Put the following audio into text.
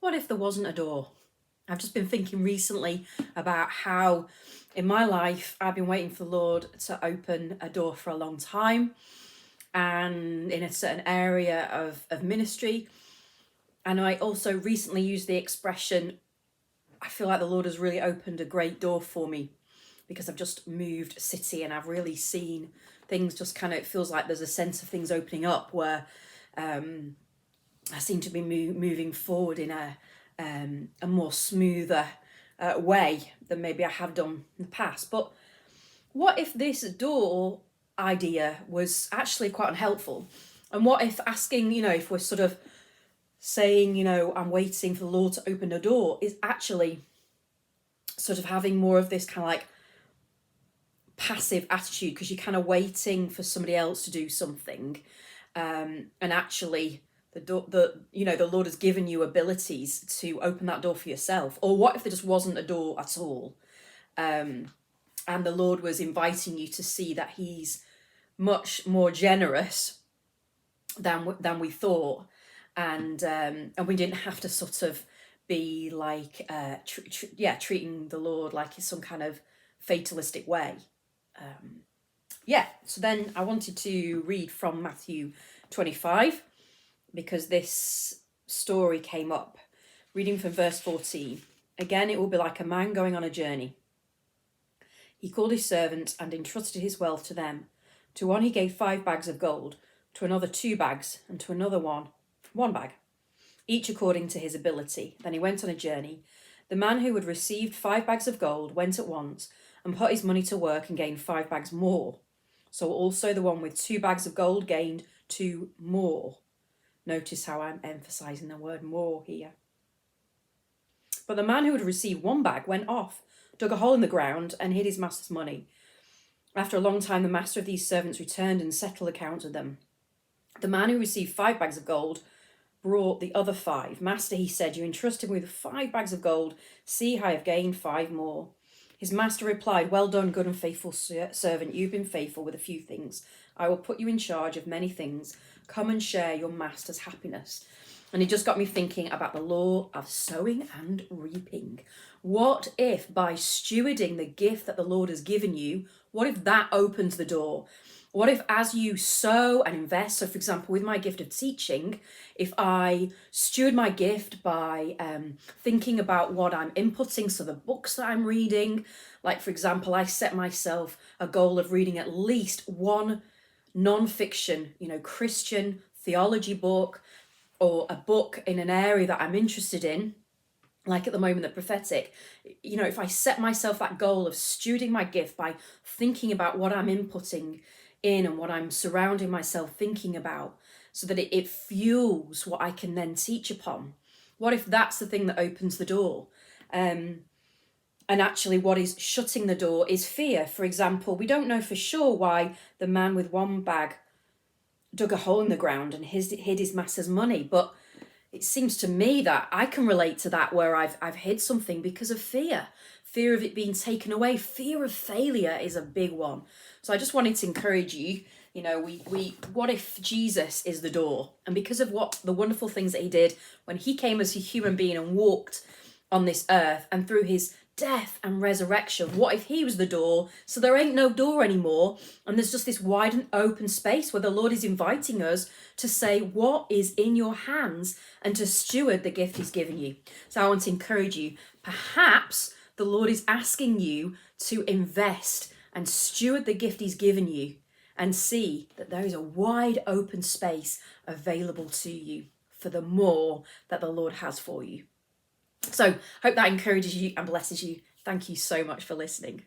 What if there wasn't a door? I've just been thinking recently about how in my life I've been waiting for the Lord to open a door for a long time, and in a certain area of ministry. And I also recently used the expression, I feel like the Lord has really opened a great door for me because I've just moved city and I've really seen things just kind of, it feels like there's a sense of things opening up where I seem to be moving forward in a more smoother way than maybe I have done in the past. But what if this door idea was actually quite unhelpful? And what if asking, if we're sort of saying, I'm waiting for the Lord to open a door, is actually sort of having more of this kind of like passive attitude, because you're kind of waiting for somebody else to do something, and actually the Lord has given you abilities to open that door for yourself. Or what if there just wasn't a door at all, and the Lord was inviting you to see that He's much more generous than we thought, and we didn't have to sort of be like treating the Lord like it's some kind of fatalistic way. So then I wanted to read from Matthew 25, because this story came up. Reading from verse 14. Again, it will be like a man going on a journey. He called his servants and entrusted his wealth to them. To one he gave 5 bags of gold, to another 2 bags, and to another 1 bag, each according to his ability. Then he went on a journey. The man who had received 5 bags of gold went at once and put his money to work and gained 5 bags more. So also the one with 2 bags of gold gained 2 more. Notice how I'm emphasizing the word more here. But the man who had received 1 bag went off, dug a hole in the ground, and hid his master's money. After a long time, the master of these servants returned and settled accounts with them. The man who received 5 bags of gold brought the other 5. Master, he said, you entrusted me with 5 bags of gold. See, I have gained 5 more. His master replied, well done, good and faithful servant. You've been faithful with a few things. I will put you in charge of many things. Come and share your master's happiness. And it just got me thinking about the law of sowing and reaping. What if by stewarding the gift that the Lord has given you, what if that opens the door? What if as you sow and invest, so for example, with my gift of teaching, if I steward my gift by thinking about what I'm inputting, so the books that I'm reading, like for example, I set myself a goal of reading at least 1 non-fiction, Christian theology book, or a book in an area that I'm interested in, like at the moment, the prophetic. If I set myself that goal of stewarding my gift by thinking about what I'm inputting in and what I'm surrounding myself thinking about, so that it fuels what I can then teach upon. What if that's the thing that opens the door? And actually what is shutting the door is fear. For example, we don't know for sure why the man with 1 bag dug a hole in the ground and hid his master's money, but it seems to me that I can relate to that, where I've hid something because of fear of it being taken away. Fear of failure is a big one. So I just wanted to encourage you, what if Jesus is the door? And because of what the wonderful things that he did when he came as a human being and walked on this earth, and through his death and resurrection, what if he was the door? So there ain't no door anymore, and there's just this wide and open space where the Lord is inviting us to say what is in your hands and to steward the gift he's given you. So I want to encourage you, perhaps the Lord is asking you to invest and steward the gift he's given you, and see that there is a wide open space available to you for the more that the Lord has for you. So hope that encourages you and blesses you. Thank you so much for listening.